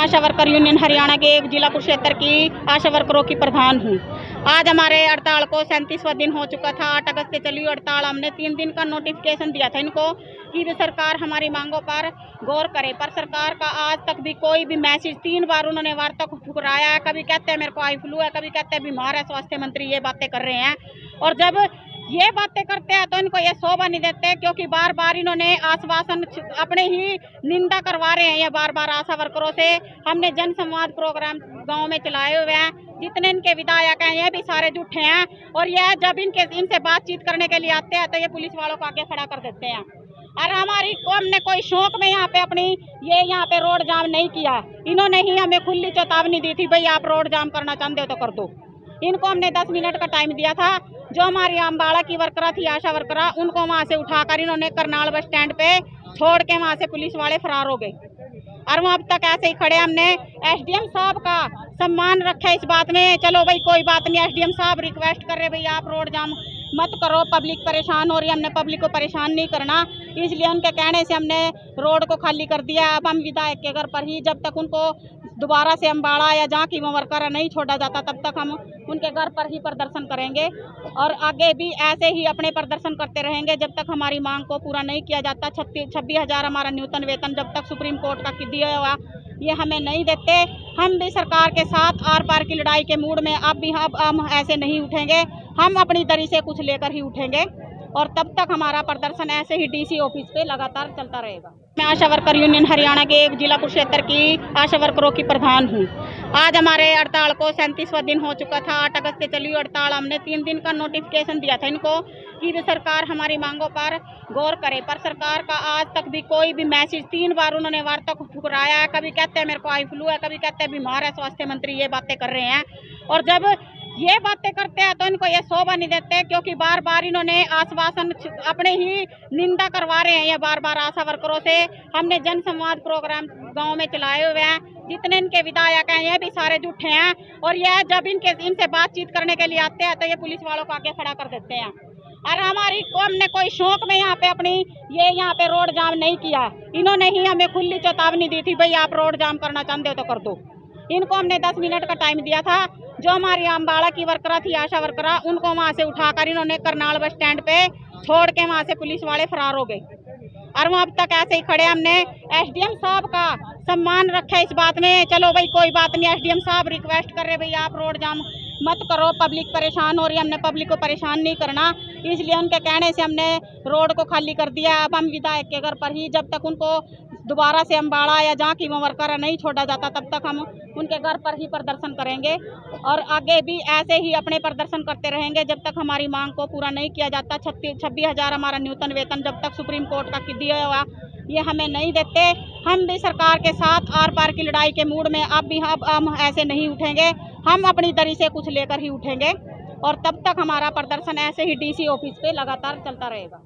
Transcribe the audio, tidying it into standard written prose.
आशा worker union Haryana के एक जिला कुरुक्षेत्र की आशा वर्करों की प्रधान हूँ। आज हमारे हड़ताल को 37वां दिन हो चुका था। 8 अगस्त से चली हड़ताल। हमने 3 दिन का नोटिफिकेशन दिया था इनको कि वे सरकार हमारी मांगों पर गौर करे, पर सरकार का आज तक भी कोई भी मैसेज 3 बार उन्होंने वार्ता को ठुकराया है। कभी कहते हैं मेरे को आई फ्लू है, कभी कहते हैं बीमार है, स्वास्थ्य मंत्री ये बातें कर रहे हैं। और जब ये बातें करते हैं तो इनको ये शोभा नहीं देते, क्योंकि बार बार इन्होंने आश्वासन अपने ही निंदा करवा रहे हैं। ये बार बार आशा वर्करों से हमने जन संवाद प्रोग्राम गांव में चलाए हुए हैं। जितने इनके विधायक हैं ये भी सारे झूठे हैं, और यह जब इनसे बातचीत करने के लिए आते हैं तो ये पुलिस वालों को आगे खड़ा कर देते हैं। और हमारी कौम ने कोई शौक में यहाँ पे अपनी यहाँ पे रोड जाम नहीं किया। इन्होंने ही हमें खुली चेतावनी दी थी, भाई आप रोड जाम करना चाहते हो तो कर दो। इनको हमने 10 मिनट का टाइम दिया था। जो हमारी अम्बाड़ा की वर्करा थी, आशा वर्करा, उनको वहाँ से उठाकर इन्होंने करनाल बस स्टैंड पे छोड़ के वहाँ से पुलिस वाले फरार हो गए। और वो अब तक ऐसे ही खड़े। हमने एसडीएम साहब का सम्मान रखा इस बात में। चलो भाई कोई बात नहीं, एसडीएम साहब रिक्वेस्ट कर रहे भाई आप रोड जाम मत करो, पब्लिक परेशान हो रही है। हमने पब्लिक को परेशान नहीं करना, इसलिए उनके कहने से हमने रोड को खाली कर दिया। अब हम विधायक के घर पर ही, जब तक उनको दोबारा से अम्बाड़ा या जहाँ की वो वर्कर नहीं छोड़ा जाता, तब तक हम उनके घर पर ही प्रदर्शन करेंगे। और आगे भी ऐसे ही अपने प्रदर्शन करते रहेंगे जब तक हमारी मांग को पूरा नहीं किया जाता। 26,000 हमारा न्यूनतम वेतन जब तक सुप्रीम कोर्ट का दिया हुआ ये हमें नहीं देते, हम भी सरकार के साथ आर पार की लड़ाई के मूड में अब हम ऐसे नहीं उठेंगे। हम अपनी दरी से कुछ लेकर ही उठेंगे, और तब तक हमारा प्रदर्शन ऐसे ही डीसी ऑफिस पे लगातार चलता रहेगा। मैं आशा वर्कर यूनियन हरियाणा के एक जिला कुरुक्षेत्र की आशा वर्करों की प्रधान हूँ। आज हमारे हड़ताल को 37वां दिन हो चुका था। 8 अगस्त से चली हड़ताल। हमने 3 दिन का नोटिफिकेशन दिया था इनको कि वे सरकार हमारी मांगों पर गौर करे, पर सरकार का आज तक भी कोई भी मैसेज 3 बार उन्होंने वार्ता को ठुकराया है। कभी कहते हैं मेरे को आई फ्लू है, कभी कहते हैं बीमार है, स्वास्थ्य मंत्री ये बातें कर रहे हैं। और जब ये बातें करते हैं तो इनको ये शोभा नहीं देते, क्योंकि बार बार इन्होंने आश्वासन अपने ही निंदा करवा रहे हैं। ये बार बार आशा वर्करों से हमने जन संवाद प्रोग्राम गांव में चलाए हुए हैं। जितने इनके विधायक हैं ये भी सारे झूठे हैं, और यह जब इनसे बातचीत करने के लिए आते हैं तो ये पुलिस वालों को आगे खड़ा कर देते हैं। और हमारी कौम ने कोई शौक में यहाँ पे अपनी यहाँ पे रोड जाम नहीं किया। इन्होंने ही हमें खुली चेतावनी दी थी, भाई आप रोड जाम करना चाहते हो तो कर दो। इनको हमने 10 मिनट का टाइम दिया था। जो हमारी अम्बाड़ा की वर्करा थी, आशा वर्करा, उनको वहाँ से उठाकर इन्होंने करनाल बस स्टैंड पे छोड़ के वहाँ से पुलिस वाले फरार हो गए। और वो अब तक ऐसे ही खड़े। हमने एसडीएम साहब का सम्मान रखा इस बात में। चलो भाई कोई बात नहीं, एसडीएम साहब रिक्वेस्ट कर रहे भाई आप रोड जाम मत करो, पब्लिक परेशान हो रही है। हमने पब्लिक को परेशान नहीं करना, इसलिए उनके कहने से हमने रोड को खाली कर दिया। अब हम विधायक के घर पर ही, जब तक उनको दोबारा से अम्बाड़ा या जहाँ की वो वर्कर नहीं छोड़ा जाता, तब तक हम उनके घर पर ही प्रदर्शन करेंगे। और आगे भी ऐसे ही अपने प्रदर्शन करते रहेंगे जब तक हमारी मांग को पूरा नहीं किया जाता। 26,000 हमारा न्यूनतम वेतन जब तक सुप्रीम कोर्ट का दिया हुआ ये हमें नहीं देते, हम भी सरकार के साथ आर पार की लड़ाई के मूड में अब हम ऐसे नहीं उठेंगे। हम अपनी दरी से कुछ लेकर ही उठेंगे, और तब तक हमारा प्रदर्शन ऐसे ही डीसी ऑफिस पे लगातार चलता रहेगा।